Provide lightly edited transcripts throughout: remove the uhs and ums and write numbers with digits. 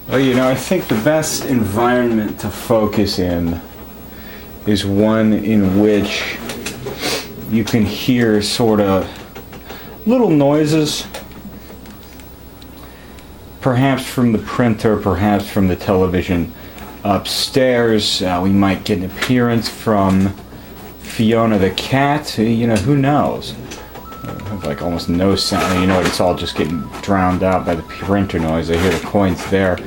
Well, you know, I think the best environment to focus in is one in which you can hear sort of little noises, perhaps from the printer, perhaps from the television upstairs. We might get an appearance from Fiona the cat. You know, who knows? Like almost no sound. You know, it's all just getting drowned out by the printer noise. I hear the coins there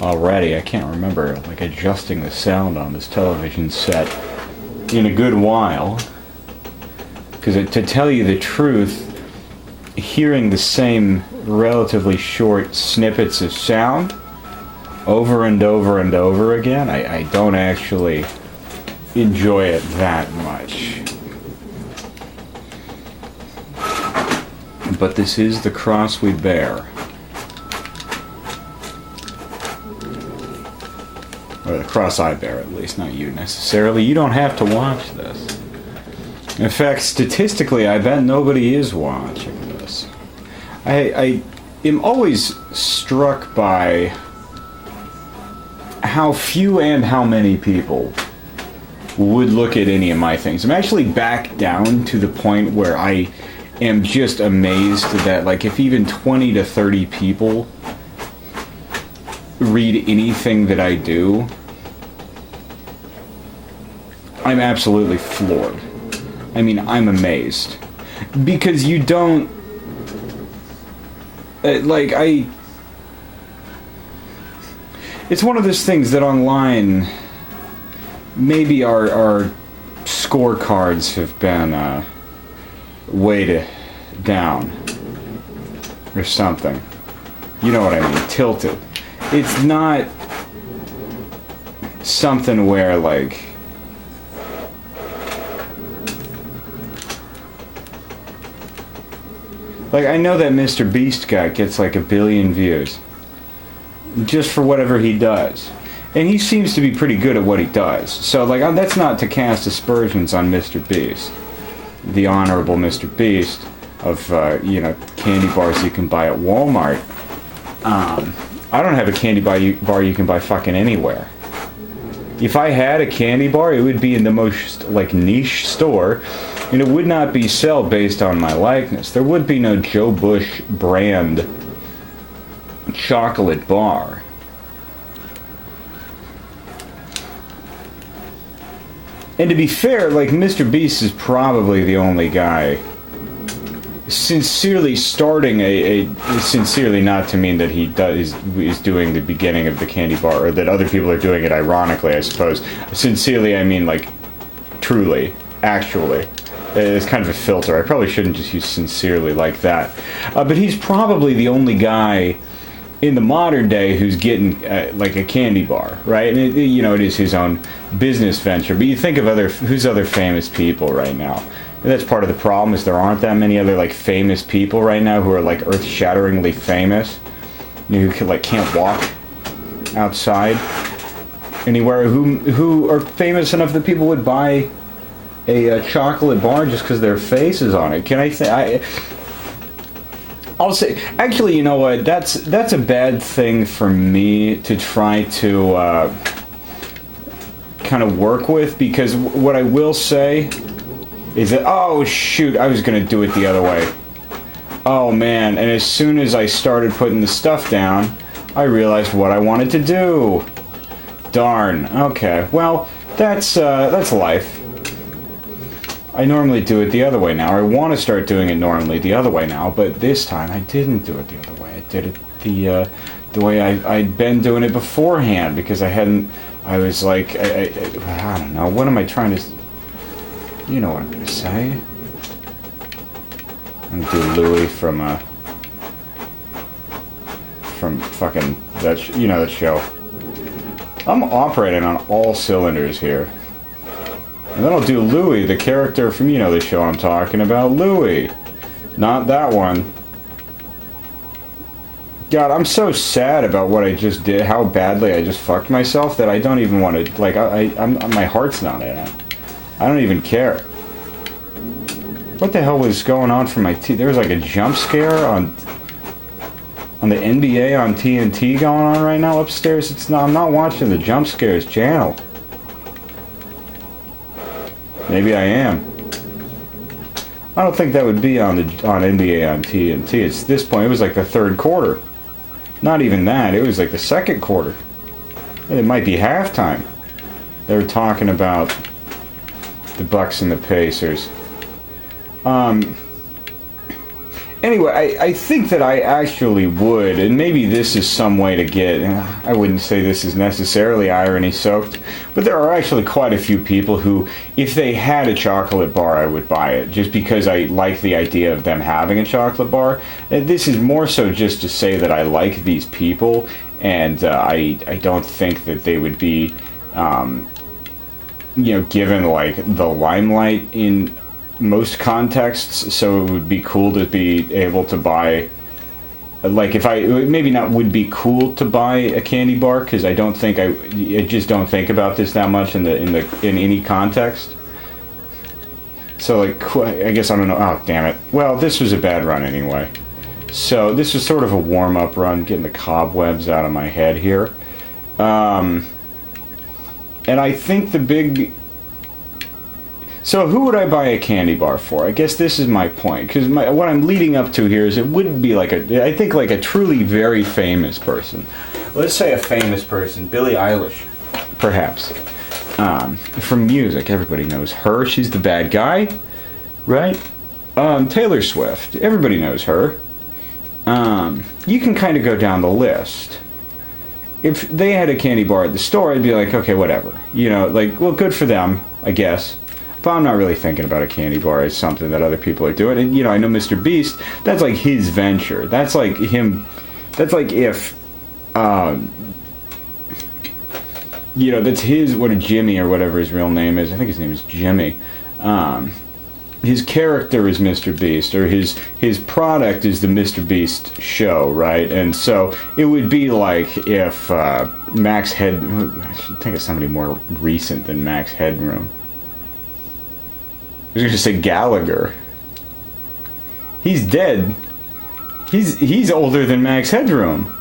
already. I can't remember like adjusting the sound on this television set in a good while. Because to tell you the truth, hearing the same relatively short snippets of sound over and over and over again, I don't actually enjoy it that much. But this is the cross we bear. Or the cross I bear, at least, not you necessarily. You don't have to watch this. In fact, statistically, I bet nobody is watching this. I am always struck by how few and how many people would look at any of my things. I'm actually back down to the point where I am just amazed that, like, if even 20 to 30 people read anything that I do, I'm absolutely floored. I mean, I'm amazed. Because you don't... It's one of those things that online, maybe our scorecards have been weighted down. Or something. You know what I mean, tilted. It's not something where, like... Like, I know that Mr. Beast guy gets like 1 billion views. Just for whatever he does. And he seems to be pretty good at what he does. So, like, that's not to cast aspersions on Mr. Beast. The Honorable Mr. Beast of, you know, candy bars you can buy at Walmart. I don't have a candy bar you can buy fucking anywhere. If I had a candy bar, it would be in the most, like, niche store. And it would not be sell based on my likeness. There would be no Joe Bush brand chocolate bar. And to be fair, like, Mr. Beast is probably the only guy sincerely starting sincerely not to mean that he is doing the beginning of the candy bar, or that other people are doing it ironically, I suppose. Sincerely, I mean, like, truly, actually. It's kind of a filter. I probably shouldn't just use sincerely like that. But he's probably the only guy in the modern day who's getting like a candy bar, right? And you know, it is his own business venture. But you think of who's other famous people right now. And that's part of the problem, is there aren't that many other like famous people right now who are like earth-shatteringly famous. You know, who like can't walk outside anywhere, who are famous enough that people would buy a chocolate bar just because their face is on it. Can I say... I'll say... Actually, you know what? That's a bad thing for me to try to kind of work with, because what I will say is that... Oh, shoot. I was going to do it the other way. Oh, man. And as soon as I started putting the stuff down, I realized what I wanted to do. Darn. Okay. Well, that's life. I normally do it the other way now. I want to start doing it normally the other way now, but this time I didn't do it the other way. I did it the way I'd been doing it beforehand, because I was like, I don't know, what am I trying to... You know what I'm going to say. I'm going to do Louis from fucking, you know that show. I'm operating on all cylinders here. And then I'll do Louis, the character from, you know, the show I'm talking about. Louis. Not that one. God, I'm so sad about what I just did, how badly I just fucked myself, that I don't even want to, like, my heart's not in it. I don't even care. What the hell was going on for my teeth? There was like a jump scare on... On the NBA on TNT going on right now upstairs. It's not. I'm not watching the Jump Scares channel. Maybe I am. I don't think that would be on NBA on TNT. It's this point. It was like the third quarter. Not even that. It was like the second quarter. It might be halftime. They were talking about the Bucks and the Pacers. Anyway, I think that I actually would, and maybe this is some way to get, I wouldn't say this is necessarily irony-soaked, but there are actually quite a few people who, if they had a chocolate bar, I would buy it, just because I like the idea of them having a chocolate bar. And this is more so just to say that I like these people, and I don't think that they would be, given, like, the limelight in most contexts, so it would be cool to be able to buy, like, if I maybe not would be cool to buy a candy bar, because I just don't think about this that much in any context. So, like, I guess I don't know. Oh, damn it. Well, this was a bad run anyway. So this was sort of a warm-up run, getting the cobwebs out of my head here. And I think the big... So who would I buy a candy bar for? I guess this is my point, because what I'm leading up to here is it wouldn't be like I think like a truly very famous person. Let's say a famous person, Billie Eilish, perhaps. From music, everybody knows her. She's the bad guy, right? Taylor Swift, everybody knows her. You can kind of go down the list. If they had a candy bar at the store, I'd be like, okay, whatever. Like, well, good for them, I guess. But I'm not really thinking about a candy bar as something that other people are doing. And, I know Mr. Beast, that's like his venture. That's like him, that's like if, that's his, Jimmy or whatever his real name is. I think his name is Jimmy. His character is Mr. Beast, or his product is the Mr. Beast show, right? And so it would be like if Max I should think of somebody more recent than Max Headroom. I was going to say Gallagher. He's dead. He's older than Max Headroom.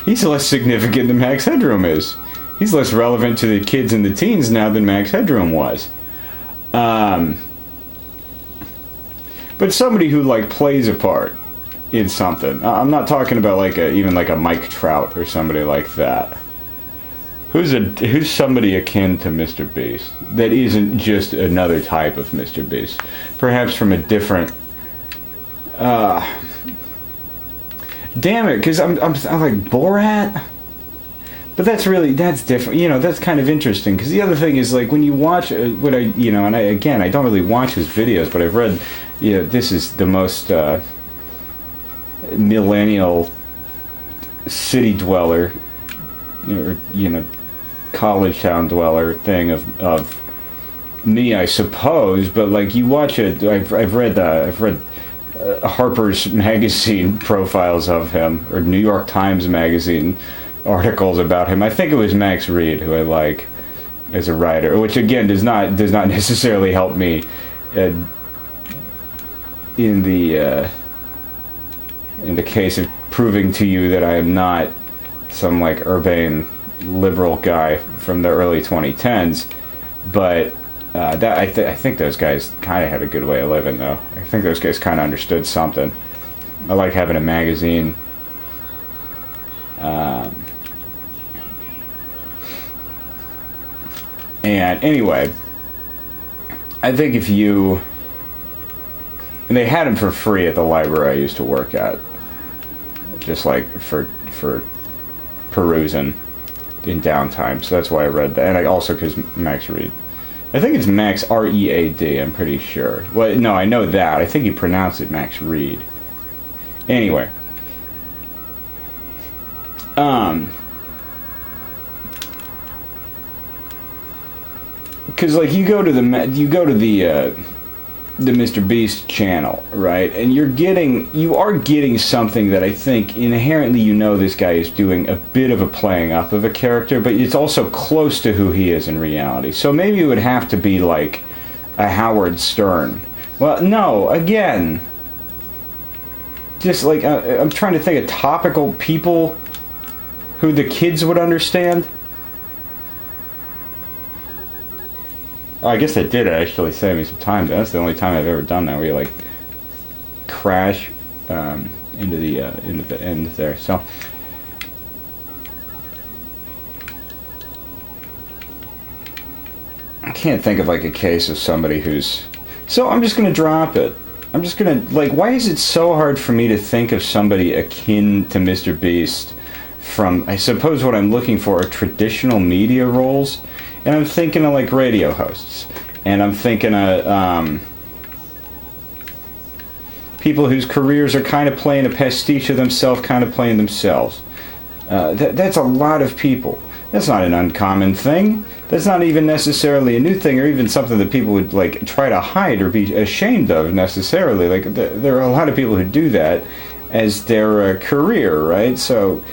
He's less significant than Max Headroom is. He's less relevant to the kids and the teens now than Max Headroom was. But somebody who like plays a part in something. I'm not talking about like even like a Mike Trout or somebody like that. Who's somebody akin to Mr. Beast that isn't just another type of Mr. Beast, perhaps from a different. Damn it, because I'm like Borat, but that's different. That's kind of interesting because the other thing is like when you watch I don't really watch his videos, but I've read, this is the most millennial city dweller, or college town dweller thing of me, I suppose. But like you watch it, I've read Harper's Magazine profiles of him, or New York Times Magazine articles about him. I think it was Max Reed who I like as a writer, which again does not necessarily help me in the case of proving to you that I am not some like urbane liberal guy from the early 2010s, but I think those guys kind of had a good way of living, though. I think those guys kind of understood something. I like having a magazine. And anyway, I think and they had them for free at the library I used to work at, just like for perusing in downtime, so that's why I read that. And I also, because Max Reed, I think it's Max R-E-A-D, I'm pretty sure. Well, no, I know that. I think he pronounced it Max Reed. Anyway, because like you go to the Mr. Beast channel, right? And you are getting something that I think inherently this guy is doing a bit of a playing up of a character, but it's also close to who he is in reality. So maybe it would have to be like a Howard Stern. Well, no, again, Just like, I'm trying to think of topical people who the kids would understand. Oh, I guess that did actually save me some time. That's the only time I've ever done that, where you like crash into the end there. So I can't think of like a case of somebody who's. So I'm just gonna drop it. I'm just gonna like. Why is it so hard for me to think of somebody akin to Mr. Beast? From, I suppose what I'm looking for are traditional media roles, and I'm thinking of like radio hosts, and I'm thinking of people whose careers are kind of playing a pastiche of themselves, kind of playing themselves. That's a lot of people. That's not an uncommon thing. That's not even necessarily a new thing, or even something that people would like try to hide or be ashamed of necessarily. Like there are a lot of people who do that as their career, right? So.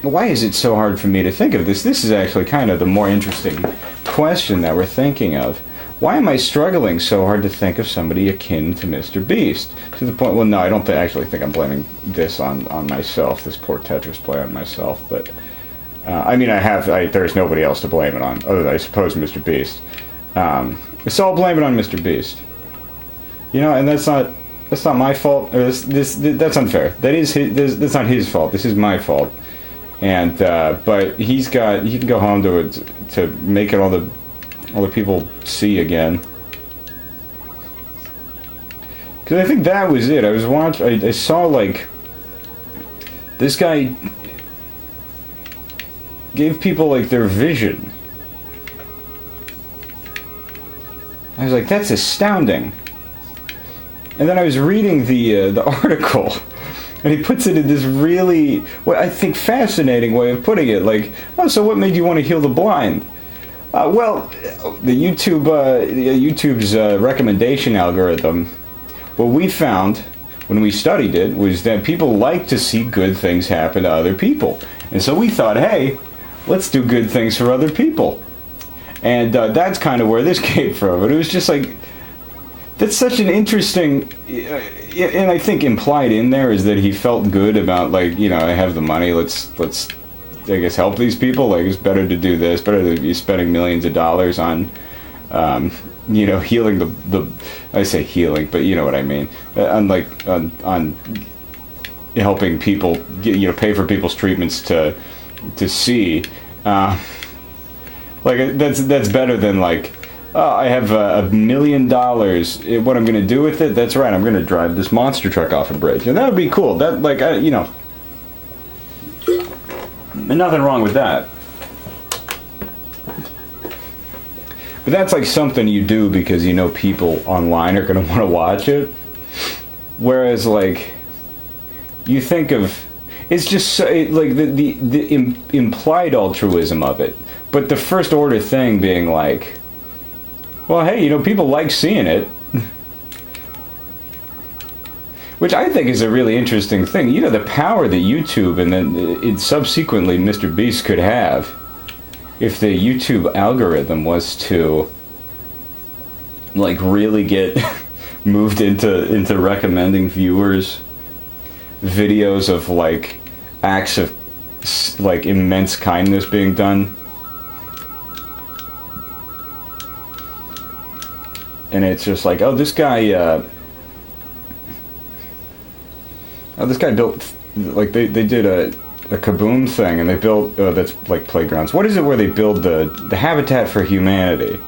Why is it so hard for me to think of this? This is actually kind of the more interesting question that we're thinking of. Why am I struggling so hard to think of somebody akin to Mr. Beast? To the point, well, no, I don't actually think I'm blaming this on myself, this poor Tetris player on myself, but, I mean, there's nobody else to blame it on, other than, I suppose, Mr. Beast. So I'll blame it on Mr. Beast. You know, and that's not my fault, or that's unfair. That's not his fault. This is my fault. And but he can go home to make it all the people see again. Because I think that was it. I saw like this guy gave people like their vision. I was like, that's astounding. And then I was reading the article, and he puts it in this really, I think, fascinating way of putting it. Like, oh, so what made you want to heal the blind? Well, YouTube's recommendation algorithm, what we found when we studied it was that people like to see good things happen to other people. And so we thought, hey, let's do good things for other people. And that's kind of where this came from. But it was just like, that's such an interesting, and I think implied in there is that he felt good about, like, you know, I have the money, let's I guess help these people. Like, it's better to do this, better to be spending millions of dollars on, you know, healing the I say healing, but you know what I mean, on helping people get, you know, pay for people's treatments to see, like that's better than like. Oh, I have $1 million. What I'm going to do with it? That's right. I'm going to drive this monster truck off a bridge, and that would be cool. That, like, you know, nothing wrong with that. But that's like something you do because you know people online are going to want to watch it. Whereas, like, you think of, it's just so, like the implied altruism of it, but the first order thing being like, well, hey, you know, people like seeing it. Which I think is a really interesting thing. You know, the power that YouTube and then subsequently Mr. Beast could have if the YouTube algorithm was to, like, really get moved into recommending viewers videos of, like, acts of, like, immense kindness being done. And it's just like, oh, this guy built, like, they did a Kaboom thing, and they built, that's like playgrounds. What is it where they build the Habitat for Humanity?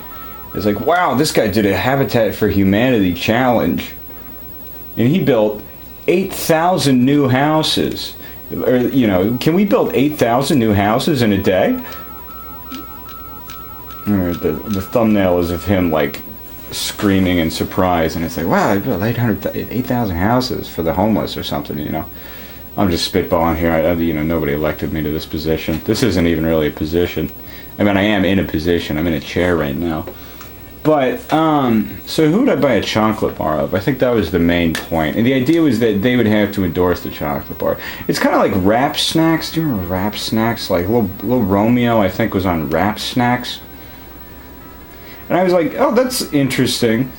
It's like, wow, this guy did a Habitat for Humanity challenge, and he built 8,000 new houses. Or, you know, can we build 8,000 new houses in a day? Or the thumbnail is of him, like, screaming in surprise, and it's like, wow, I built 8,000 houses for the homeless or something, you know. I'm just spitballing here. You know, nobody elected me to this position. This isn't even really a position. I mean, I am in a position. I'm in a chair right now. But, so who would I buy a chocolate bar of? I think that was the main point. And the idea was that they would have to endorse the chocolate bar. It's kind of like Rap Snacks. Do you remember Rap Snacks? Like, Lil Romeo, I think, was on Rap Snacks. And I was like, oh, that's interesting.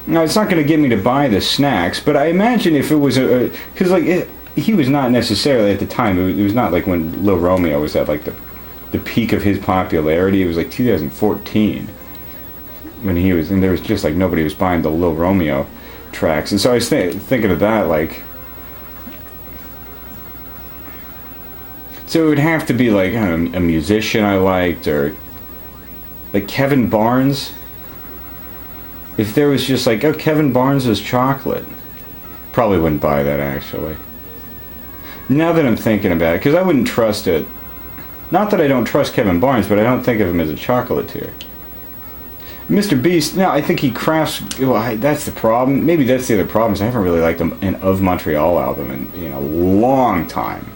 Now, it's not going to get me to buy the snacks, but I imagine if it was because like he was not necessarily at the time. It was not like when Lil Romeo was at like the peak of his popularity. It was like 2014 when he was, and there was just like nobody was buying the Lil Romeo tracks, and so I was thinking of that like. So it would have to be like, I don't know, a musician I liked, or like Kevin Barnes. If there was just like, oh, Kevin Barnes is chocolate, probably wouldn't buy that actually. Now that I'm thinking about it, because I wouldn't trust it. Not that I don't trust Kevin Barnes, but I don't think of him as a chocolatier. Mr. Beast, no, I think he crafts. Well, that's the problem. Maybe that's the other problem. Is I haven't really liked an Of Montreal album in a long time.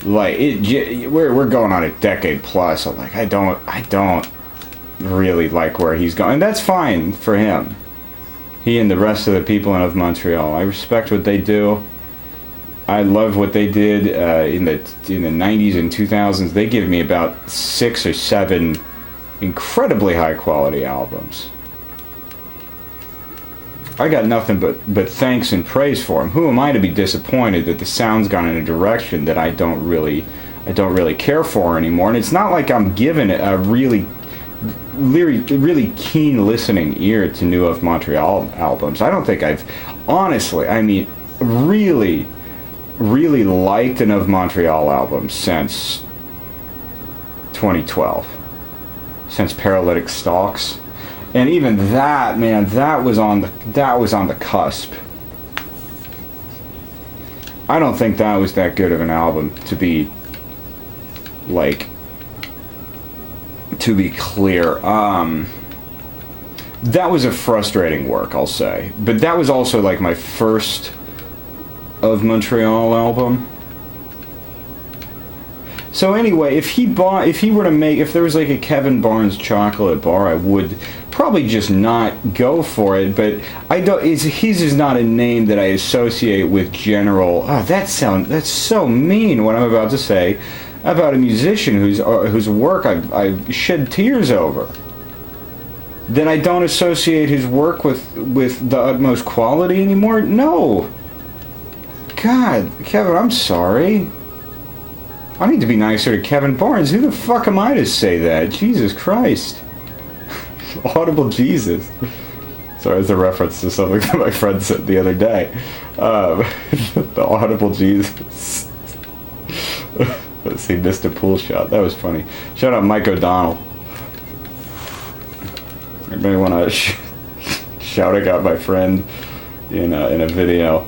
Like we're going on a decade plus. So like I don't really like where he's going. And that's fine for him. He and the rest of the people in Of Montreal. I respect what they do. I love what they did in the 90s and 2000s. They give me about 6 or 7 incredibly high quality albums. I got nothing but thanks and praise for him. Who am I to be disappointed that the sound's gone in a direction that I don't really care for anymore? And it's not like I'm given a really keen listening ear to new Of Montreal albums. I don't think I've honestly, I mean, really liked an Of Montreal album since 2012, since Paralytic Stalks. And even that, man, that was on the cusp. I don't think that was that good of an album to be clear. That was a frustrating work, I'll say. But that was also like my first Of Montreal album. So anyway, if there was like a Kevin Barnes chocolate bar, I would probably just not go for it. But his is not a name that I associate with general. Oh, that's so mean. What I'm about to say about a musician whose work I've shed tears over. Then I don't associate his work with the utmost quality anymore. No. God, Kevin, I'm sorry. I need to be nicer to Kevin Barnes. Who the fuck am I to say that? Jesus Christ. Audible Jesus. Sorry, it's a reference to something that my friend said the other day. The Audible Jesus. Let's see, missed a pool shot. That was funny. Shout out Mike O'Donnell. Anybody want to shout out my friend in a video?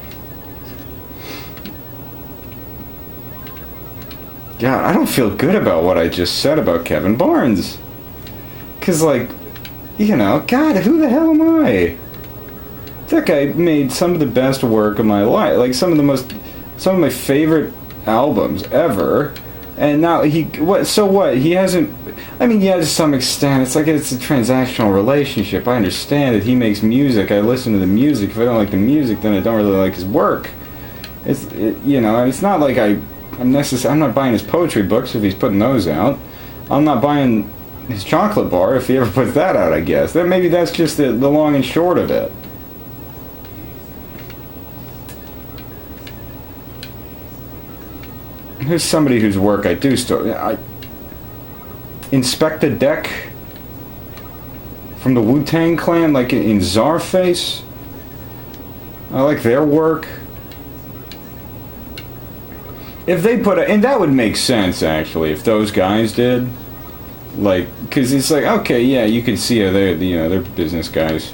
God, I don't feel good about what I just said about Kevin Barnes. Because, like, God, who the hell am I? That guy made some of the best work of my life. Like, some of my favorite albums ever. And now so what? He hasn't, I mean, yeah, to some extent. It's like it's a transactional relationship. I understand that he makes music. I listen to the music. If I don't like the music, then I don't really like his work. It's not like I'm not buying his poetry books if he's putting those out. I'm not buying his chocolate bar if he ever puts that out, I guess. Maybe that's just the long and short of it. Here's somebody whose work I do still. Inspectah Deck from the Wu-Tang Clan, like in Czarface. I like their work. If they and that would make sense actually if those guys did, like, because it's like, okay, yeah, you can see how they're business guys.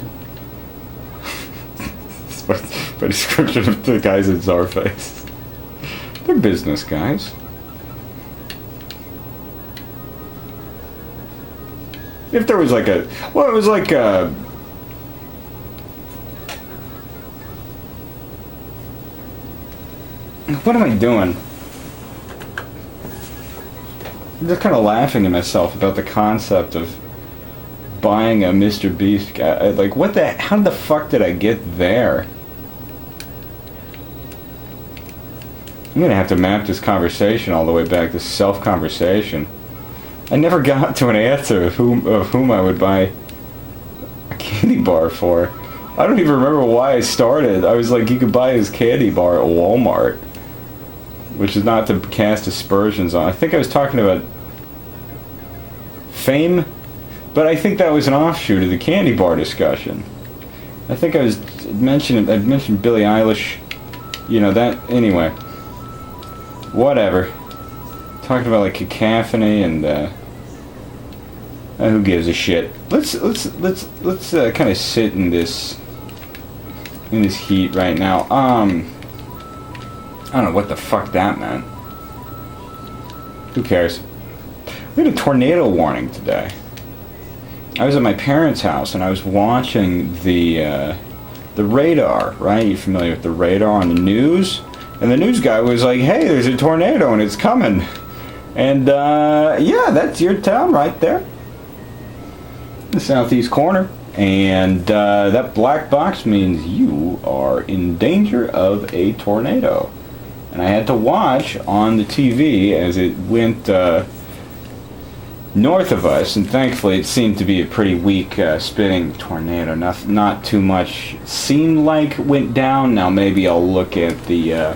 By description of the guys in Czarface, they're business guys. If there was like it was like a. What am I doing? I'm just kind of laughing to myself about the concept of buying a Mr. Beast guy. Like, how the fuck did I get there? I'm gonna have to map this conversation all the way back to self-conversation. I never got to an answer of whom I would buy candy bar for? I don't even remember why I started. I was like, you could buy his candy bar at Walmart. Which is not to cast aspersions on. I think I was talking about Fame, but I think that was an offshoot of the candy bar discussion. I think I mentioned Billie Eilish, you know, that, anyway. Whatever. Talking about like cacophony and who gives a shit. Let's kind of sit in this heat right now. I don't know what the fuck that meant. Who cares? We had a tornado warning today. I was at my parents' house and I was watching the radar, right? You familiar with the radar on the news? And the news guy was like, hey, there's a tornado and it's coming. And yeah, that's your town right there. The southeast corner. And that black box means you are in danger of a tornado. And I had to watch on the TV as it went north of us, and thankfully it seemed to be a pretty weak spinning tornado. Not too much seemed like went down. Now maybe I'll look at the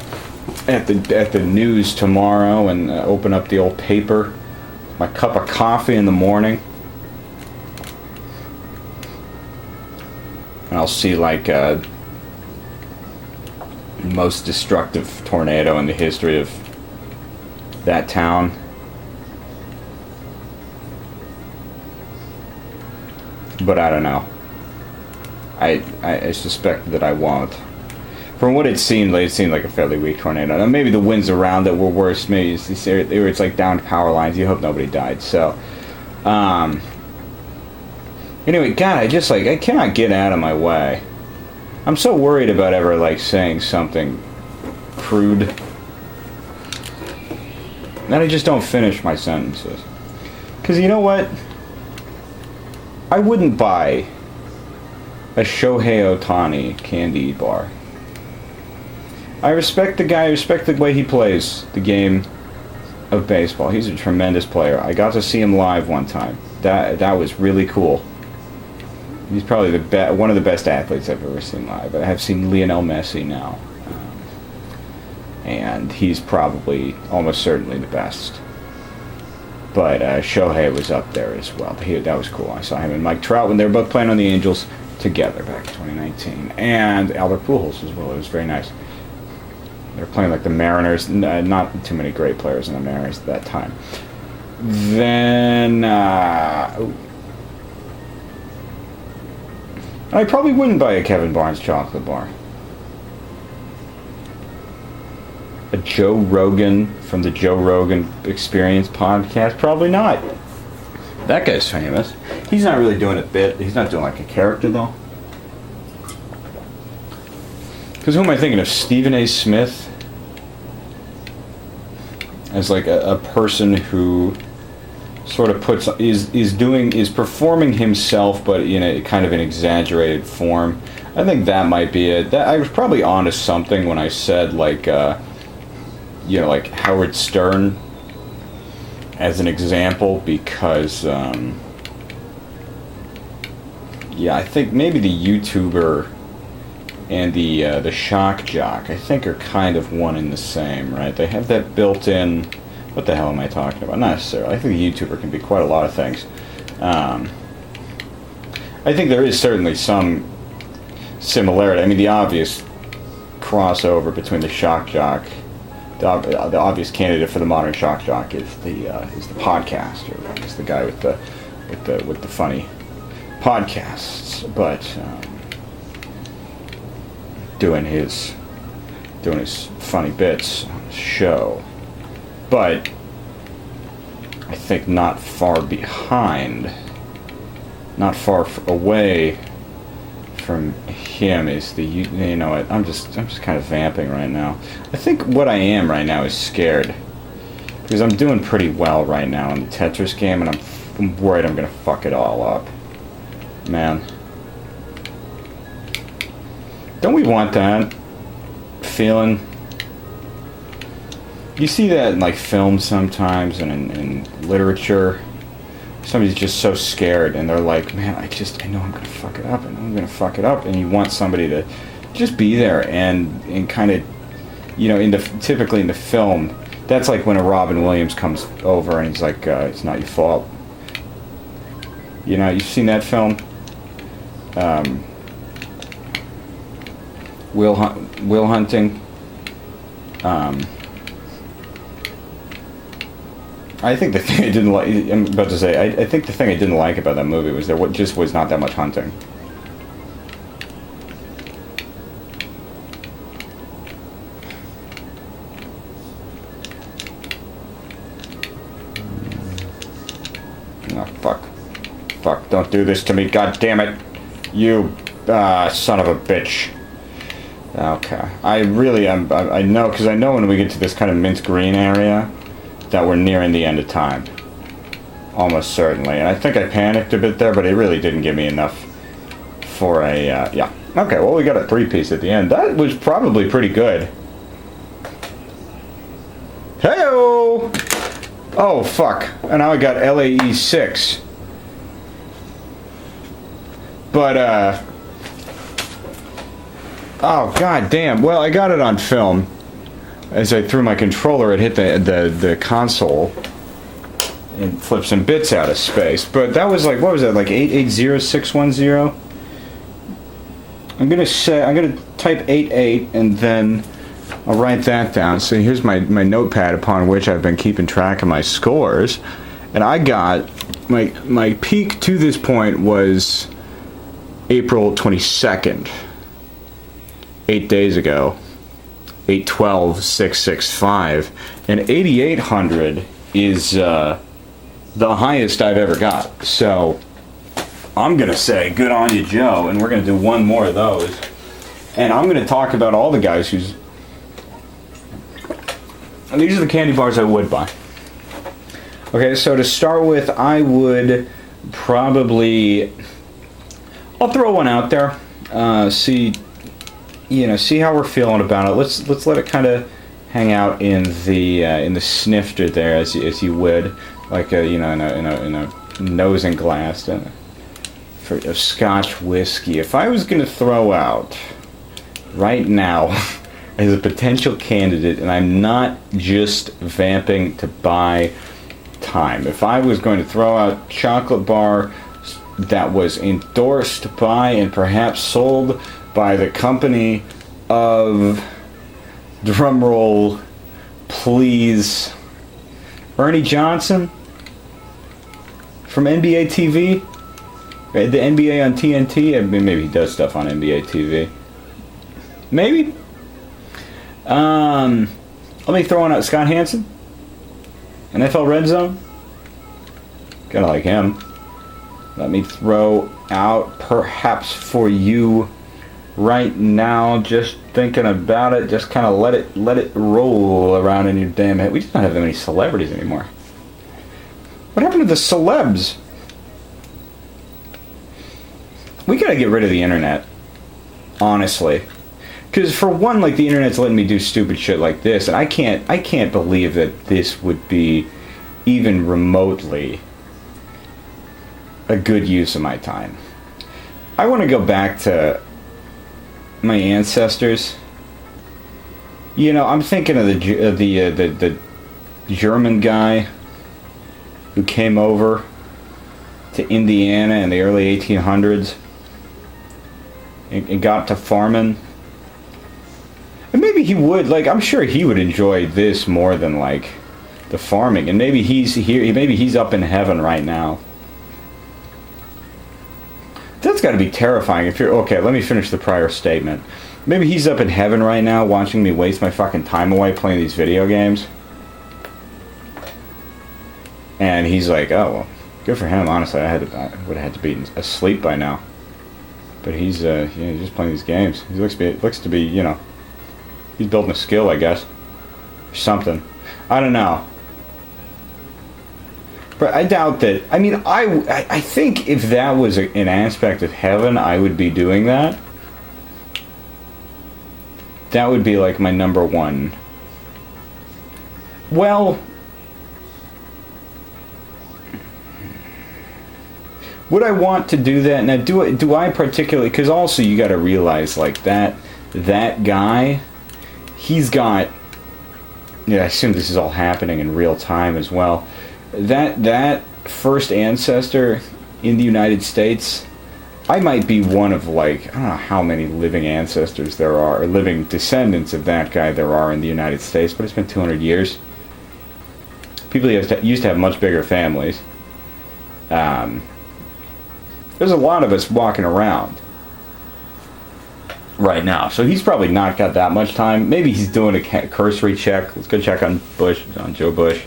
news tomorrow and open up the old paper, my cup of coffee in the morning, and I'll see like most destructive tornado in the history of that town. But I don't know. I suspect that I won't. From what it seemed like a fairly weak tornado. Now maybe the winds around it were worse. Maybe it's like down to power lines. You hope nobody died. So, anyway, God, I cannot get out of my way. I'm so worried about ever like saying something crude that I just don't finish my sentences. Because you know what? I wouldn't buy a Shohei Ohtani candy bar. I respect the guy, I respect the way he plays the game of baseball. He's a tremendous player. I got to see him live one time. That was really cool. He's probably one of the best athletes I've ever seen live. I have seen Lionel Messi now. And he's probably almost certainly the best. But Shohei was up there as well. That was cool. I saw him and Mike Trout when they were both playing on the Angels together back in 2019. And Albert Pujols as well. It was very nice. They were playing like the Mariners. Not too many great players in the Mariners at that time. Then... I probably wouldn't buy a Kevin Barnes chocolate bar. A Joe Rogan from the Joe Rogan Experience podcast? Probably not. That guy's famous. He's not really doing a bit. He's not doing like a character though. Because who am I thinking of? Stephen A. Smith? As like a person who sort of is performing himself, but in a kind of an exaggerated form. I think that might be it. I was probably onto something when I said like like Howard Stern as an example, because I think maybe the YouTuber and the shock jock I think are kind of one and the same, right? They have that built-in. What the hell am I talking about? Not necessarily. I think the YouTuber can be quite a lot of things. I think there is certainly some similarity. I mean, the obvious crossover between the shock jock, the obvious candidate for the modern shock jock is the podcaster. He's the guy with the funny podcasts, but doing his funny bits on the show. But I think not far behind, not far away from him is the, you know what, I'm just kind of vamping right now. I think what I am right now is scared, because I'm doing pretty well right now in the Tetris game, and I'm worried I'm gonna fuck it all up, man. Don't we want that feeling? You see that in like films sometimes, and in literature. somebody's just so scared and they're like, man, I know I'm gonna fuck it up, and you want somebody to just be there and kind of, typically in the film, that's like when a Robin Williams comes over and he's like, it's not your fault. You've seen that film? Will Hunting. I think the thing I didn't like, I'm about to say, I think the thing I didn't like about that movie was there just was not that much hunting. Oh, fuck. Fuck, don't do this to me, god damn it. You, son of a bitch. Okay. I know, because I know when we get to this kind of mint green area, that we're nearing the end of time. Almost certainly. And I think I panicked a bit there, but it really didn't give me enough for a, yeah. Okay, well, we got a 3-piece at the end. That was probably pretty good. Hey-o! Oh, fuck. And now I got LAE 6. But, oh, god damn. Well, I got it on film. As I threw my controller, it hit the console and flipped some bits out of space. But that was like, what was that, like 880610? I'm gonna type 88 and then I'll write that down. So here's my notepad upon which I've been keeping track of my scores. And I got, my peak to this point was April 22nd. 8 days ago. 812,665, and 8,800 is the highest I've ever got. So I'm gonna say good on you, Joe, and we're gonna do one more of those. And I'm gonna talk about all the guys who's. And these are the candy bars I would buy. Okay, so to start with, I would probably. I'll throw one out there. See how we're feeling about it. Let's let it kind of hang out in the snifter there, as you would, like in a nosing glass for a Scotch whiskey. If I was gonna throw out right now as a potential candidate, and I'm not just vamping to buy time, if I was going to throw out chocolate bar that was endorsed by and perhaps sold by the company of, drumroll, please, Ernie Johnson from NBA TV, the NBA on TNT. I mean, maybe he does stuff on NBA TV. Maybe. Let me throw one out. Scott Hansen, NFL Red Zone. Kinda like him. Let me throw out, perhaps for you right now, just thinking about it, just kind of let it roll around in your damn head. We just don't have that many celebrities anymore. What happened to the celebs? We gotta get rid of the internet, honestly. Because for one, like, the internet's letting me do stupid shit like this, and I can't believe that this would be even remotely a good use of my time. I want to go back to my ancestors. I'm thinking of the German guy who came over to Indiana in the early 1800s and got to farming. And maybe he would, like, I'm sure he would enjoy this more than, like, the farming. And maybe he's here, maybe he's up in heaven right now. That's got to be terrifying if you're... Okay, let me finish the prior statement. Maybe he's up in heaven right now watching me waste my fucking time away playing these video games. And he's like, oh, well, good for him, honestly. I would have had to be asleep by now. But he's just playing these games. He looks to be, he's building a skill, I guess. Or something. I don't know. But I doubt that. I mean, I think if that was an aspect of heaven, I would be doing that. That would be like my number one. Well, Would I want to do that? Now, do I particularly? Because also you got to realize, like, that guy, he's got. Yeah, I assume this is all happening in real time as well. That first ancestor in the United States, I might be one of, like, I don't know how many living ancestors there are, or living descendants of that guy there are in the United States, but it's been 200 years. People used to have much bigger families. There's a lot of us walking around right now, so he's probably not got that much time. Maybe he's doing a cursory check. Let's go check on Joe Bush,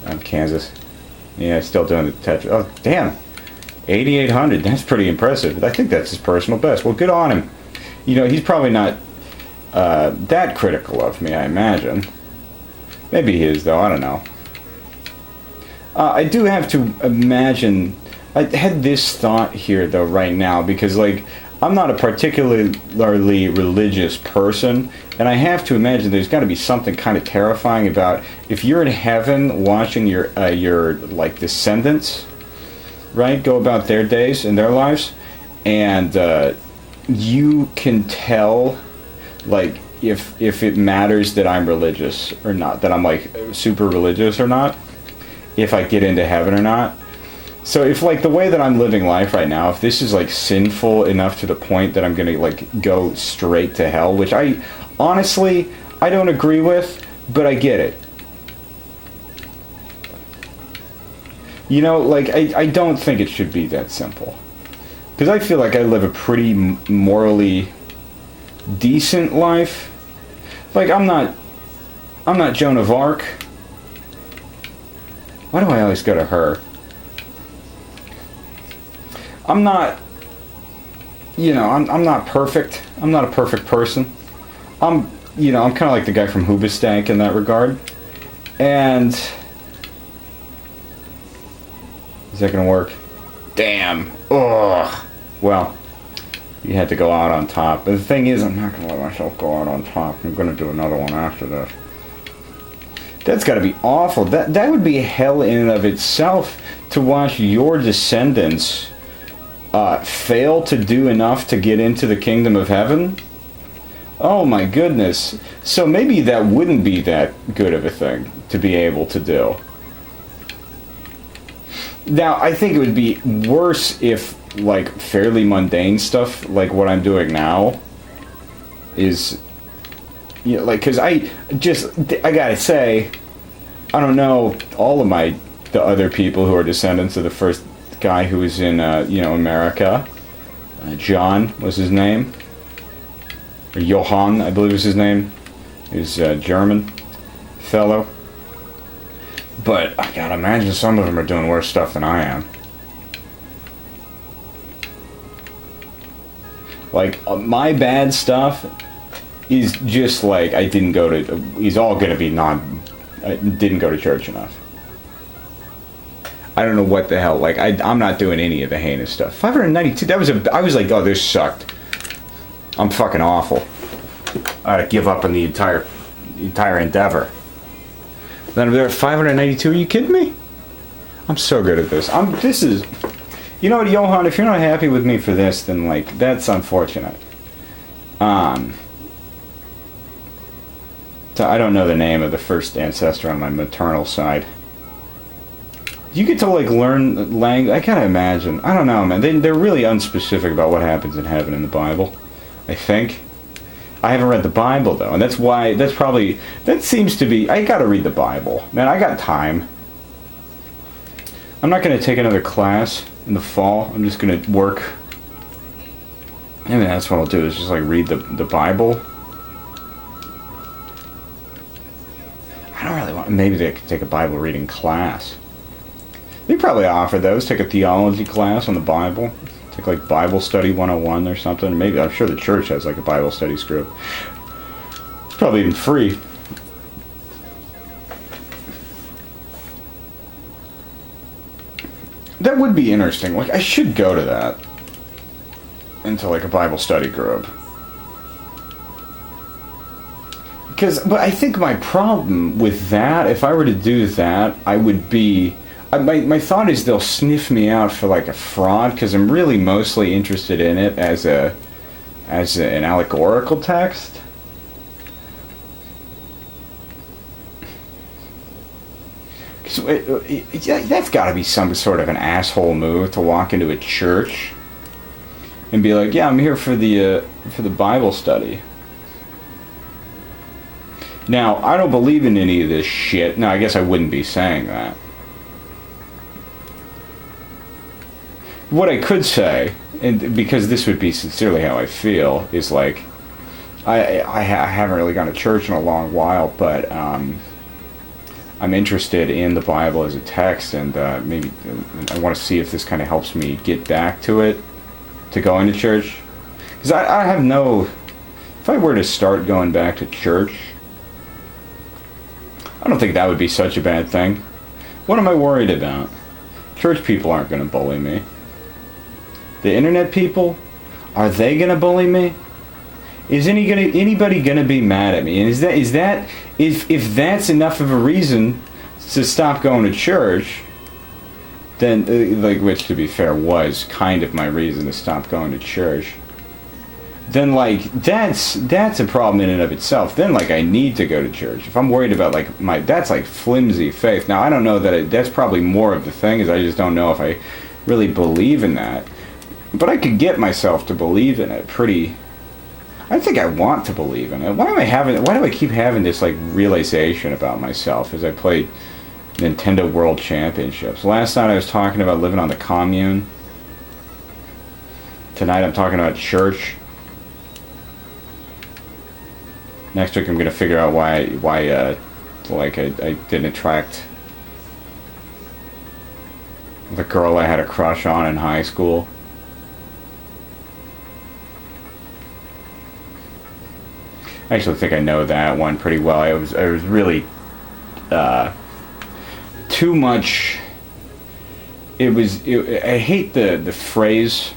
on Kansas. Yeah, still doing the Tetra. Oh, damn, 8,800. That's pretty impressive. I think that's his personal best. Well, good on him. You know, he's probably not that critical of me, I imagine. Maybe he is, though. I don't know. I do have to imagine. I had this thought here, though, right now, because, like, I'm not a particularly religious person, and I have to imagine there's got to be something kind of terrifying about if you're in heaven watching your like, descendants, right, go about their days and their lives, and you can tell, like, if it matters that I'm religious or not, that I'm, like, super religious or not, if I get into heaven or not. So if, like, the way that I'm living life right now, if this is, like, sinful enough to the point that I'm gonna, like, go straight to hell, which I honestly I don't agree with, but I get it. You know, like, I don't think it should be that simple, because I feel like I live a pretty morally decent life. Like, I'm not Joan of Arc. Why do I always go to her? I'm not, you know, I'm not perfect. I'm not a perfect person. I'm kind of like the guy from Hoobastank in that regard. And is that gonna work? Damn. Ugh. Well, you had to go out on top. But the thing is, I'm not gonna let myself go out on top. I'm gonna do another one after this. That's gotta be awful. That would be hell in and of itself, to watch your descendants fail to do enough to get into the kingdom of heaven. Oh my goodness. So maybe that wouldn't be that good of a thing to be able to do. Now, I think it would be worse if, like, fairly mundane stuff, like what I'm doing now, is, you know, like, because I gotta say, I don't know all of the other people who are descendants of the first guy who was in, America. John was his name. Or Johann, I believe was his name. He was a German fellow. But I gotta imagine some of them are doing worse stuff than I am. Like, my bad stuff is just like, he's all gonna be didn't go to church enough. I don't know what the hell, like, I'm not doing any of the heinous stuff. 592, I was like, oh, this sucked. I'm fucking awful. I had to give up on the entire endeavor. Then I'm there at 592, are you kidding me? I'm so good at this. You know what, Johan, if you're not happy with me for this, then, like, that's unfortunate. So I don't know the name of the first ancestor on my maternal side. You get to, like, learn language. I can't imagine. I don't know, man. They're really unspecific about what happens in heaven in the Bible, I think. I haven't read the Bible, though, and that seems to be, I gotta read the Bible. Man, I got time. I'm not gonna take another class in the fall. I'm just gonna work. I mean, that's what I'll do, is just, like, read the Bible. I don't really want, maybe they could take a Bible reading class. They probably offer those. Take a theology class on the Bible. Take, like, Bible Study 101 or something. Maybe, I'm sure the church has, like, a Bible studies group. It's probably even free. That would be interesting. Like, I should go to that. Into, like, a Bible study group. But I think my problem with that, if I were to do that, My thought is they'll sniff me out for like a fraud because I'm really mostly interested in it as an allegorical text. That's got to be some sort of an asshole move to walk into a church and be like, "Yeah, I'm here for the Bible study." Now, I don't believe in any of this shit. No, I guess I wouldn't be saying that. What I could say, and because this would be sincerely how I feel, is like, I haven't really gone to church in a long while, but I'm interested in the Bible as a text, and maybe I want to see if this kind of helps me get back to it, to going to church. Because I have no... If I were to start going back to church, I don't think that would be such a bad thing. What am I worried about? Church people aren't going to bully me. The internet people, are they going to bully me? Is anybody going to be mad at me? And if that's enough of a reason to stop going to church, then which to be fair was kind of my reason to stop going to church, then that's a problem in and of itself. Then I need to go to church. If I'm worried about that's flimsy faith. Now I don't know that that's probably more of the thing, is I just don't know if I really believe in that. But I could get myself to believe in it pretty. I think I want to believe in it. Why do I keep having this realization about myself as I play Nintendo World Championships? Last night I was talking about living on the commune. Tonight I'm talking about church. Next week I'm going to figure out why I didn't attract the girl I had a crush on in high school. I actually think I know that one pretty well. I was really too much. I hate the phrase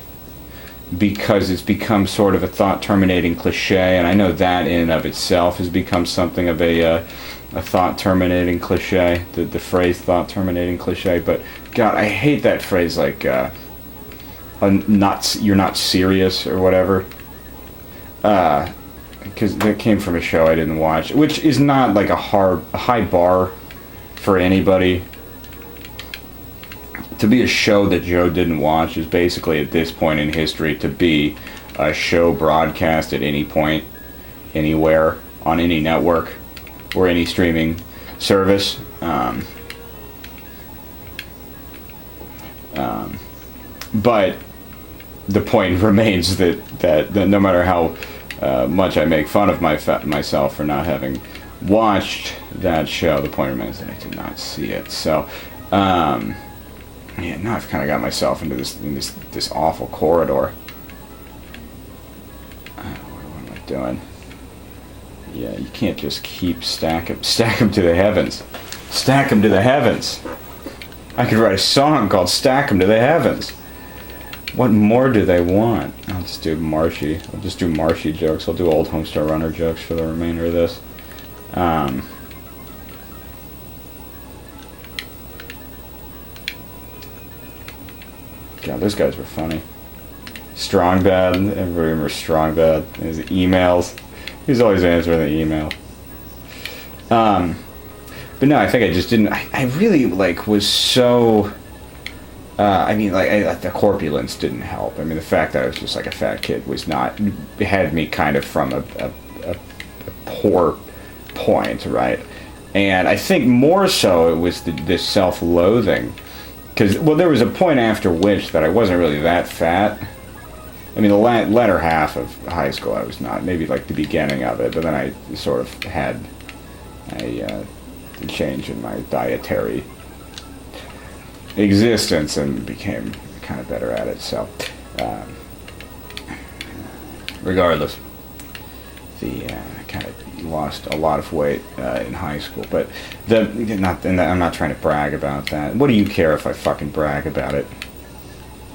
because it's become sort of a thought-terminating cliche, and I know that in and of itself has become something of a thought-terminating cliche. The phrase thought-terminating cliche, but God, I hate that phrase. You're not serious or whatever. Because that came from a show I didn't watch, which is not a high bar for anybody. To be a show that Joe didn't watch is basically, at this point in history, to be a show broadcast at any point, anywhere, on any network, or any streaming service. But the point remains that no matter how much I make fun of myself for not having watched that show, the point remains that I did not see it. So, yeah, now I've kind of got myself into this awful corridor. What am I doing? Yeah, you can't just keep stack them to the heavens. Stack them to the heavens. I could write a song called "Stack 'em to the Heavens." What more do they want? I'll just do Marshy. I'll just do Marshy jokes. I'll do old Homestar Runner jokes for the remainder of this. God, those guys were funny. Strong Bad. Everybody remembers Strong Bad. His emails. He's always answering the email. But no, I think I just didn't. I really was so. The corpulence didn't help. I mean, the fact that I was just a fat kid was not, had me kind of from a poor point, right? And I think more so it was this self-loathing. Because, there was a point after which that I wasn't really that fat. I mean, the latter half of high school I was not, maybe the beginning of it, but then I sort of had a change in my dietary existence and became kind of better at it. So, regardless, kind of lost a lot of weight in high school. But I'm not trying to brag about that. What do you care if I fucking brag about it?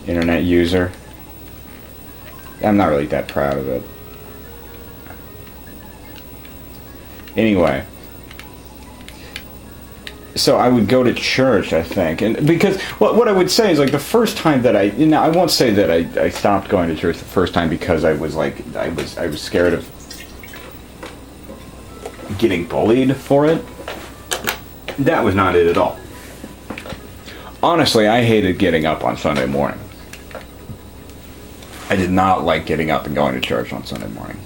Internet user. I'm not really that proud of it. so I would go to church, I think, and because what I would say is like the first time that I won't say that I stopped going to church the first time because I was scared of getting bullied for it. That was not it at all. Honestly, I hated getting up on Sunday morning. I did not like getting up and going to church on Sunday morning.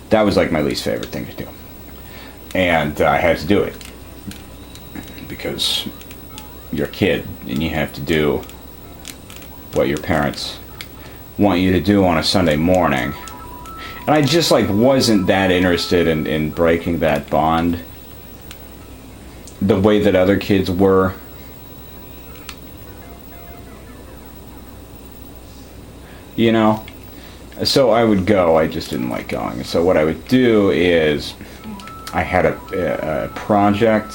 That was like my least favorite thing to do. And I had to do it. Because you're a kid and you have to do what your parents want you to do on a Sunday morning. And I just like wasn't that interested in breaking that bond the way that other kids were. You know? So I would go, I just didn't like going. So what I would do is I had a project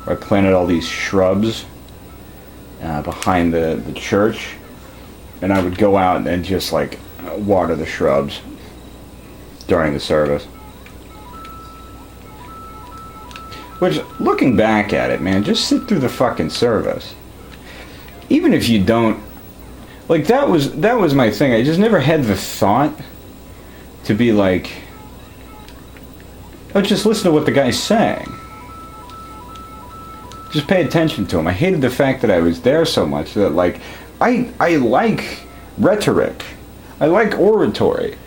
where I planted all these shrubs behind the church, and I would go out and just like water the shrubs during the service. Which, looking back at it, man, just sit through the fucking service. Even if you don't, like that was my thing. I just never had the thought to be like, oh, just listen to what the guy's saying. Just pay attention to him. I hated the fact that I was there so much that, like, I like rhetoric. I like oratory.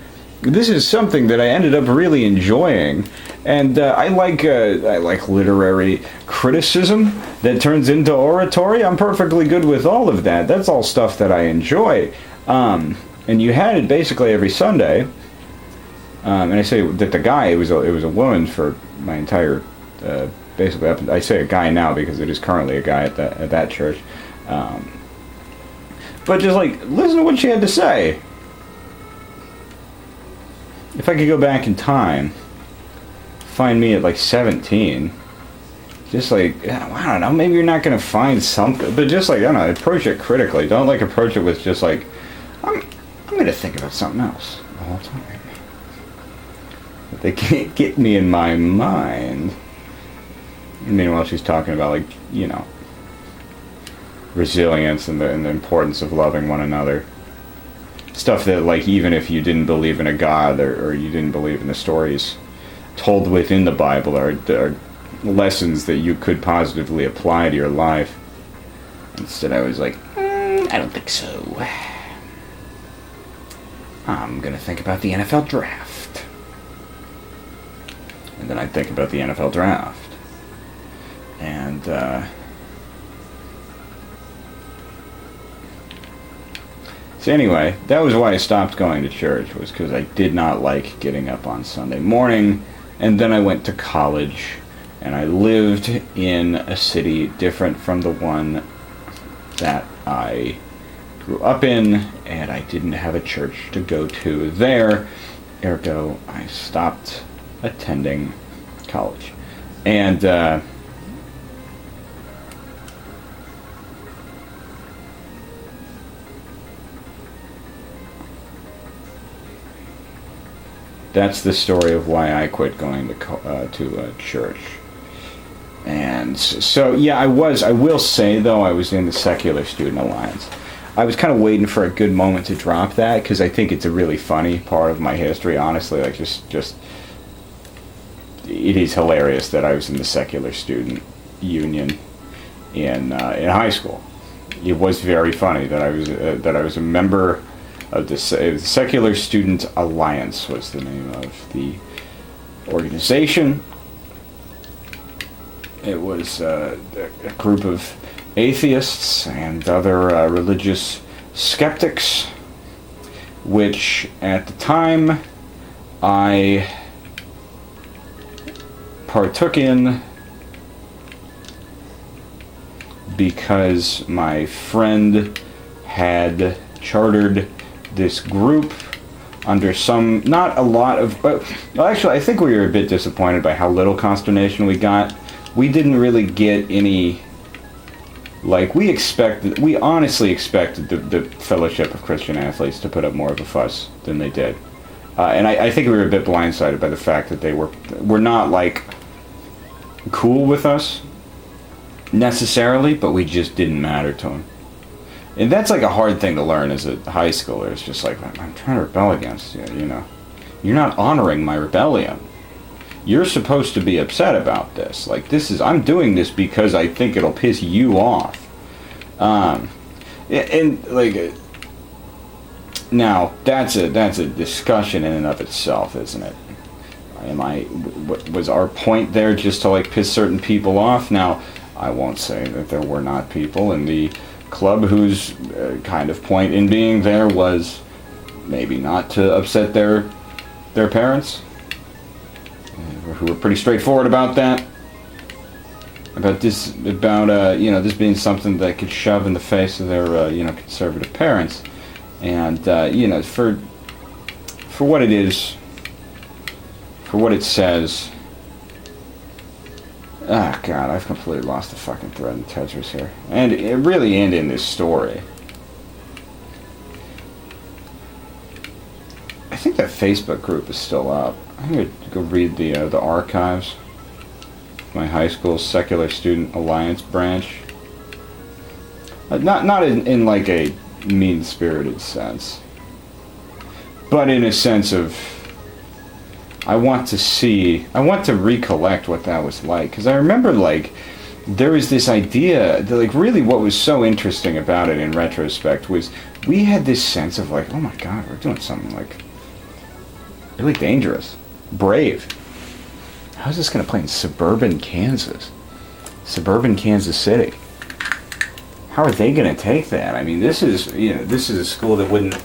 This is something that I ended up really enjoying, and I like literary criticism that turns into oratory. I'm perfectly good with all of that. That's all stuff that I enjoy. And you had it basically every Sunday. And I say that the guy, it was a woman for my entire. Basically, I say a guy now because it is currently a guy at that church. But just like, listen to what she had to say. If I could go back in time, find me at like 17, just like, I don't know, maybe you're not going to find something, but just like, I don't know, approach it critically. Don't like approach it with just like, I'm going to think about something else the whole time. But they can't get me in my mind. And meanwhile, she's talking about, like, you know, resilience and the importance of loving one another. Stuff that, like, even if you didn't believe in a God or you didn't believe in the stories told within the Bible are lessons that you could positively apply to your life. Instead, I was like, I don't think so. I'm going to think about the NFL draft. And then I'd think about the NFL draft. And, so anyway, that was why I stopped going to church, was because I did not like getting up on Sunday morning. And then I went to college, and I lived in a city different from the one that I grew up in, and I didn't have a church to go to there. Ergo, I stopped attending college. And, that's the story of why I quit going to church. And so, yeah, I will say, though, I was in the Secular Student Alliance. I was kind of waiting for a good moment to drop that, because I think it's a really funny part of my history, honestly. Like, just it is hilarious that I was in the Secular Student Union in high school. It was very funny that I was a member of the Secular Student Alliance was the name of the organization. It was a group of atheists and other religious skeptics, which at the time I partook in because my friend had chartered this group under some, not a lot of, well, actually I think we were a bit disappointed by how little consternation we got. We didn't really get any, like, we honestly expected the Fellowship of Christian Athletes to put up more of a fuss than they did. And I think we were a bit blindsided by the fact that they were not, like, cool with us. necessarily, but we just didn't matter to him. And that's like a hard thing to learn as a high schooler. It's just like, I'm trying to rebel against you, you know. You're not honoring my rebellion. You're supposed to be upset about this. Like, I'm doing this because I think it'll piss you off. And like, now that's a discussion in and of itself, isn't it? Was our point there just to like piss certain people off? Now, I won't say that there were not people in the club whose kind of point in being there was maybe not to upset their parents, who were pretty straightforward about that, about this being something that could shove in the face of their conservative parents, and for what it is, for what it says. Ah, God, I've completely lost the fucking thread in Tetris here. And it really ended in this story. I think that Facebook group is still up. I'm going to go read the archives. My high school Secular Student Alliance branch. Not in like a mean-spirited sense. But in a sense of... I want to recollect what that was like, because I remember, like, there was this idea that, like, really what was so interesting about it in retrospect was we had this sense of, like, oh my God, we're doing something, like, really dangerous, brave. How's this going to play in suburban Kansas City? How are they going to take that? I mean, this is a school that wouldn't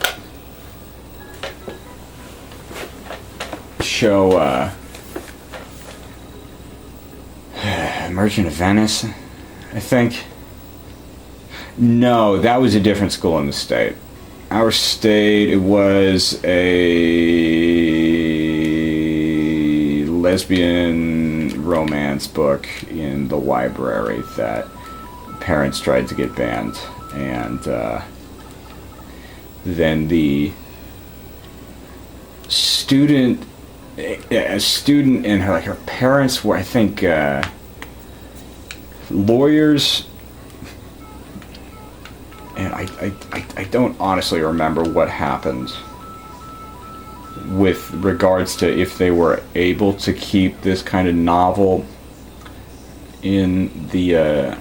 show Merchant of Venice, I think. No, that was a different school in the state. Our state, it was a lesbian romance book in the library that parents tried to get banned, and then the student and her parents were, I think, lawyers, and I don't honestly remember what happened with regards to if they were able to keep this kind of novel in the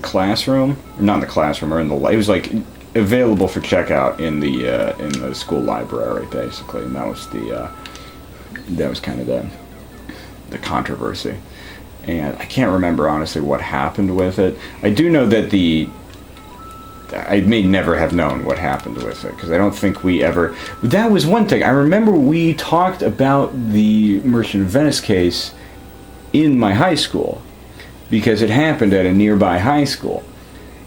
classroom, not in the classroom, or it was like available for checkout in the school library, basically, and that was kind of the controversy. And I can't remember honestly what happened with it. I do know that I may never have known what happened with it, because I don't think we ever... That was one thing. I remember we talked about the Merchant of Venice case in my high school, because it happened at a nearby high school.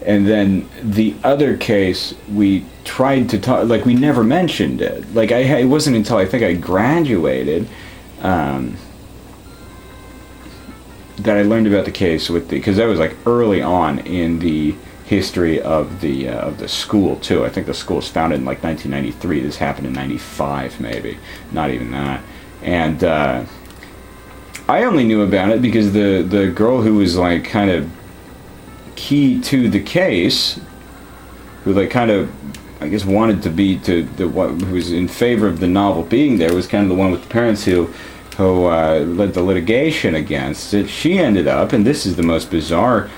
And then the other case, we tried to talk... Like, we never mentioned it. Like, it wasn't until I think I graduated... that I learned about the case because that was like early on in the history of the school too. I think the school was founded in like 1993. This happened in 95, maybe, not even that. And I only knew about it because the girl who was like kind of key to the case, who like kind of, I guess, wanted to be who was in favor of the novel being there, was kind of the one with the parents who led the litigation against it. She ended up, and this is the most bizarre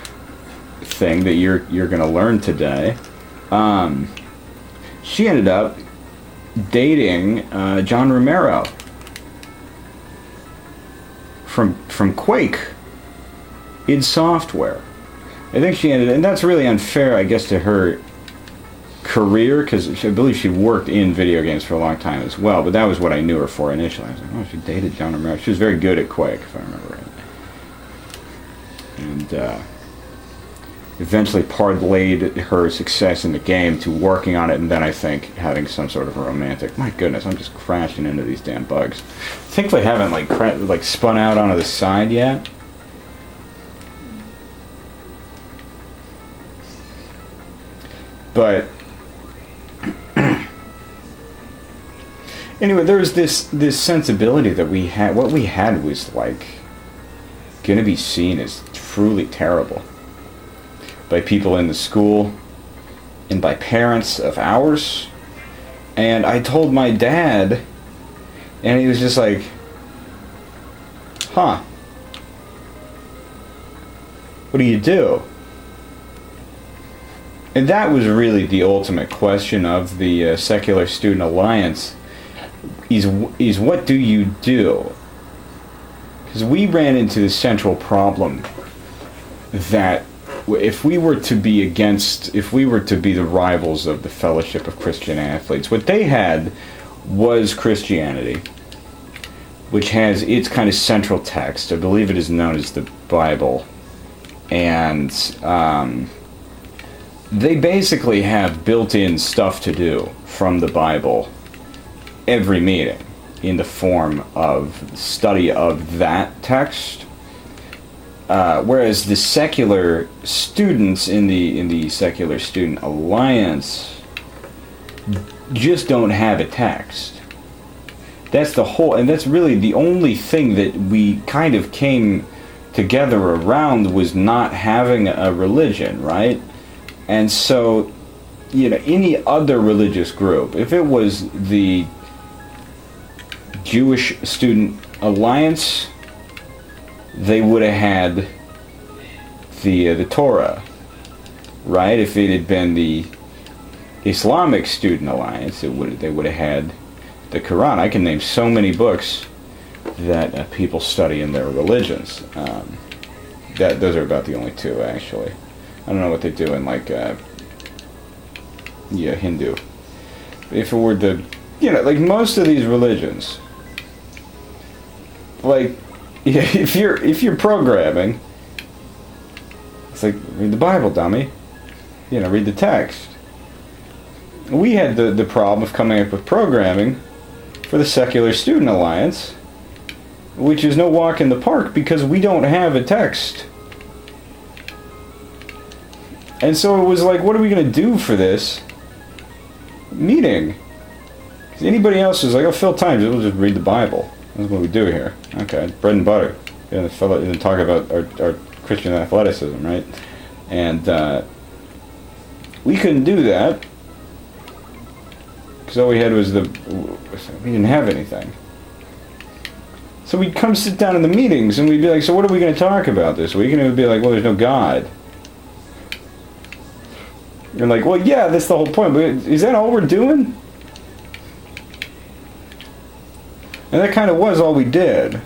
thing that you're going to learn today, she ended up dating John Romero from Quake id Software. I think she ended, and that's really unfair, I guess, to her career, because I believe she worked in video games for a long time as well, but that was what I knew her for initially. I was like, oh, she dated John Romero. She was very good at Quake, if I remember right. And eventually parlayed her success in the game to working on it, and then I think having some sort of a romantic... My goodness, I'm just crashing into these damn bugs. Thankfully I haven't like spun out onto the side yet. But anyway, there was this sensibility that we had. What we had was like gonna be seen as truly terrible. by people in the school and by parents of ours. And I told my dad, and he was just like, huh, what do you do? And that was really the ultimate question of the Secular Student Alliance, is what do you do? Because we ran into the central problem that if we were to be the rivals of the Fellowship of Christian Athletes, what they had was Christianity, which has its kind of central text. I believe it is known as the Bible. And they basically have built-in stuff to do from the Bible every meeting in the form of study of that text. Whereas the secular students in the Secular Student Alliance just don't have a text. That's the whole, and that's really the only thing that we kind of came together around, was not having a religion, right? And so, any other religious group, if it was the Jewish Student Alliance, they would have had the Torah, right? If it had been the Islamic Student Alliance, they would have had the Quran. I can name so many books that people study in their religions. Those are about the only two, actually. I don't know what they do in Hindu. If it were like most of these religions, if you're programming, it's like, read the Bible, dummy. Read the text. We had the problem of coming up with programming for the Secular Student Alliance, which is no walk in the park because we don't have a text. And so it was like, what are we going to do for this meeting? Because anybody else is like, oh, fill time, we'll just read the Bible. That's what we do here. Okay, bread and butter. And talk about our Christian athleticism, right? And we couldn't do that because all we had was we didn't have anything. So we'd come sit down in the meetings and we'd be like, so what are we going to talk about this week? And it would be like, well, there's no God. You're like, well, yeah, that's the whole point, but is that all we're doing? And that kind of was all we did.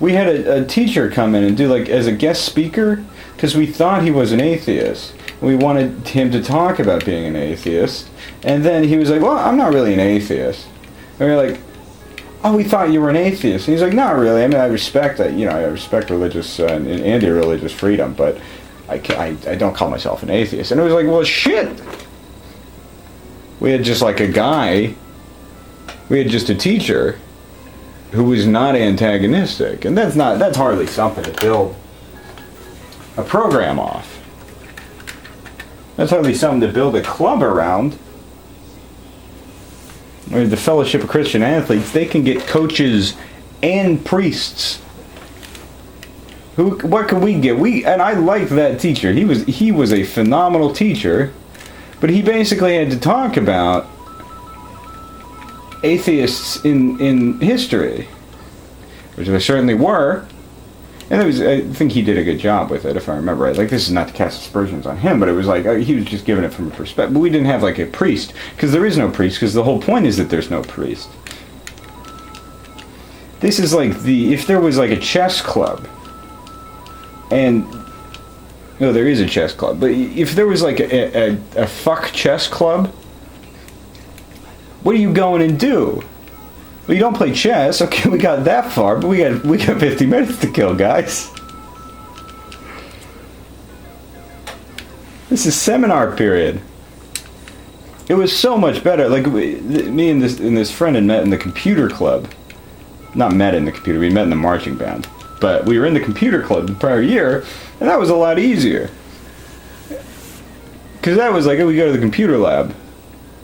We had a teacher come in and do as a guest speaker, because we thought he was an atheist. We wanted him to talk about being an atheist. And then he was like, well, I'm not really an atheist. And we were like, oh, we thought you were an atheist. And he's like, not really. I mean, I respect that. I respect religious and irreligious freedom, but I don't call myself an atheist. And it was like, well, shit. We had just a guy. We had just a teacher who was not antagonistic, and that's hardly something to build a program off. That's hardly something to build a club around. Or the Fellowship of Christian Athletes, they can get coaches and priests. What can we get? And I liked that teacher. He was a phenomenal teacher, but he basically had to talk about atheists in history, which there certainly were, and I think he did a good job with it, if I remember right. This is not to cast aspersions on him, but it was he was just giving it from a perspective. But we didn't have a priest, because there is no priest, because the whole point is that there's no priest. This is if there was a chess club, and no, there is a chess club, but if there was a fuck chess club, what are you going and do? Well, you don't play chess. Okay, we got that far, but we got 50 minutes to kill, guys. This is seminar period. It was so much better. Me and this friend had met in the computer club. Not met in the computer. We met in the marching band. But we were in the computer club the prior year, and that was a lot easier. Because that was we go to the computer lab.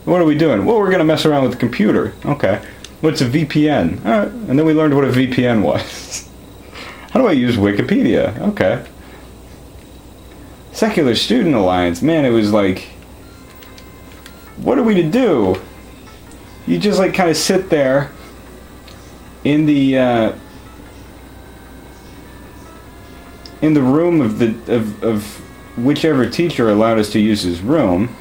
What are we doing? Well, we're going to mess around with the computer. Okay. What's a VPN? All right. And then we learned what a VPN was. How do I use Wikipedia? Okay. Secular Student Alliance, man, it was like, what are we to do? You just like kind of sit there in the room of whichever teacher allowed us to use his room.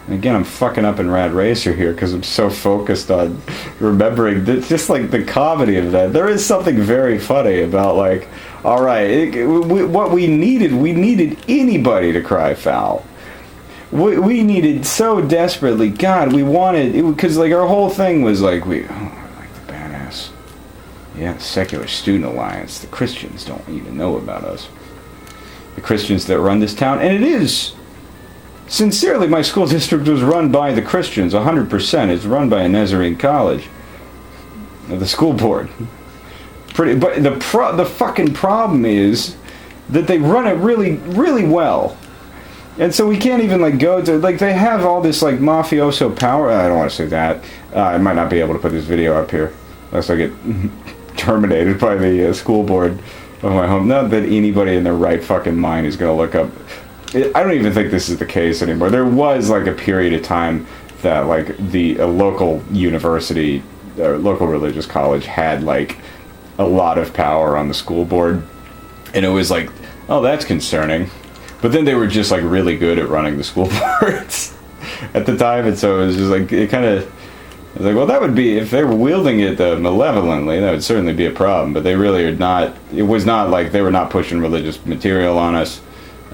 And again, I'm fucking up in Rad Racer here because I'm so focused on remembering just like the comedy of that. There is something very funny about like, all right, what we needed anybody to cry foul. We needed so desperately, God, we wanted, because like our whole thing was like, like the badass. Yeah, Secular Student Alliance, the Christians don't even know about us. The Christians that run this town, and it is, sincerely, my school district was run by the Christians, 100%. It's run by a Nazarene college. The school board. But the fucking problem is that they run it really, really well. And so we can't even like go to, like, they have all this like mafioso power. I don't want to say that. I might not be able to put this video up here unless I get terminated by the school board of my home. Not that anybody in their right fucking mind is going to look up. I don't even think this is the case anymore. There was like a period of time that like a local university or local religious college had like a lot of power on the school board, and it was like, oh, that's concerning. But then they were just like really good at running the school boards at the time, and so it was just like, it kind of, I was like, well, that would be, if they were wielding it malevolently, that would certainly be a problem. But they really are not. It was not like they were not pushing religious material on us,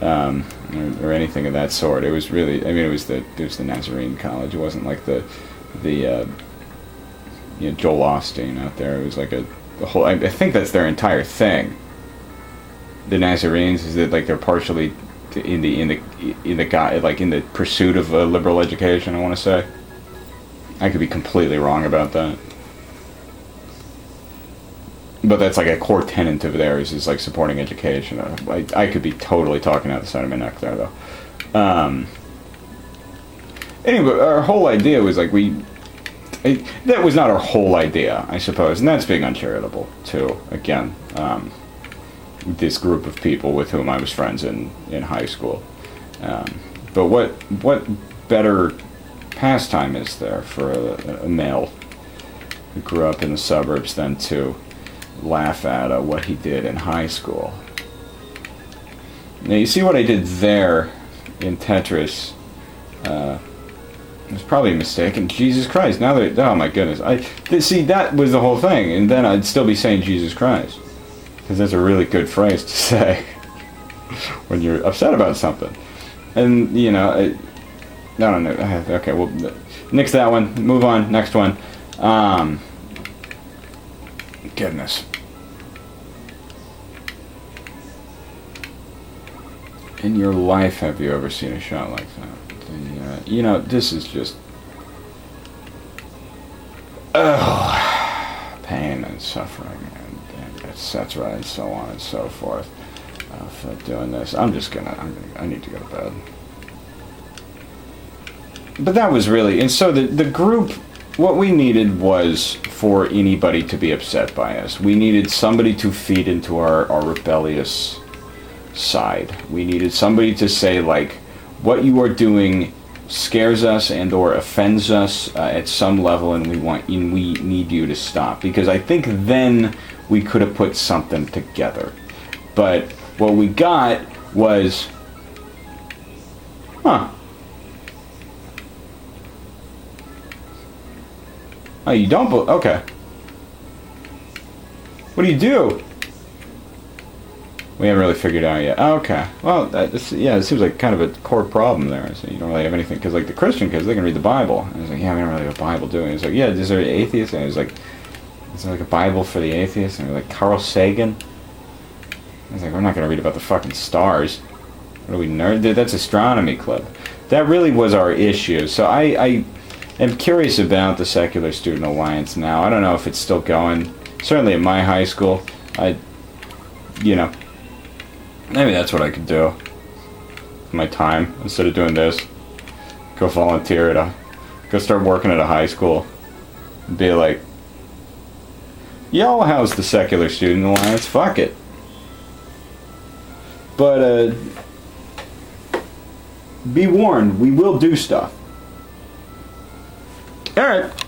or anything of that sort. It was really, I mean, it was the Nazarene college. It wasn't like the Joel Osteen out there. It was like the whole. I think that's their entire thing. The Nazarenes is that like they're partially in the pursuit of a liberal education. I want to say. I could be completely wrong about that, but that's like a core tenet of theirs, is like supporting education. I could be totally talking out the side of my neck there, though. Anyway, our whole idea was like that was not our whole idea, I suppose, and that's being uncharitable too. Again, this group of people with whom I was friends in high school. But what better pastime is there for a male who grew up in the suburbs than to laugh at what he did in high school? Now you see what I did there in Tetris. It was probably a mistake, and Jesus Christ, now that, oh my goodness, see, that was the whole thing, and then I'd still be saying Jesus Christ, because that's a really good phrase to say when you're upset about something. And you know, I don't know. Okay, well, nix that one. Move on. Next one. Goodness. In your life, have you ever seen a shot like that? You know, this is just, pain and suffering and etc. and so on and so forth for doing this. I need to go to bed. But that was really, and so the group, what we needed was for anybody to be upset by us. We needed somebody to feed into our rebellious side. We needed somebody to say, like, what you are doing scares us and or offends us at some level, and we need you to stop. Because I think then we could have put something together. But what we got was, oh, you don't okay. What do you do? We haven't really figured it out yet. Oh, okay. Well, it seems like kind of a core problem there. So you don't really have anything, because like the Christian kids, they can read the Bible. And I was like, yeah, we don't really have a Bible, do we? It's like, yeah, is there an atheist? And I was like, is there like a Bible for the atheists? And they're like, Carl Sagan? I was like, we're not going to read about the fucking stars. What are we, nerd? That's astronomy club. That really was our issue. So I am curious about the Secular Student Alliance now. I don't know if it's still going. Certainly at my high school, maybe that's what I could do with my time. Instead of doing this, go volunteer go start working at a high school and be like, y'all house the Secular Student Alliance, fuck it. But be warned, we will do stuff. All right.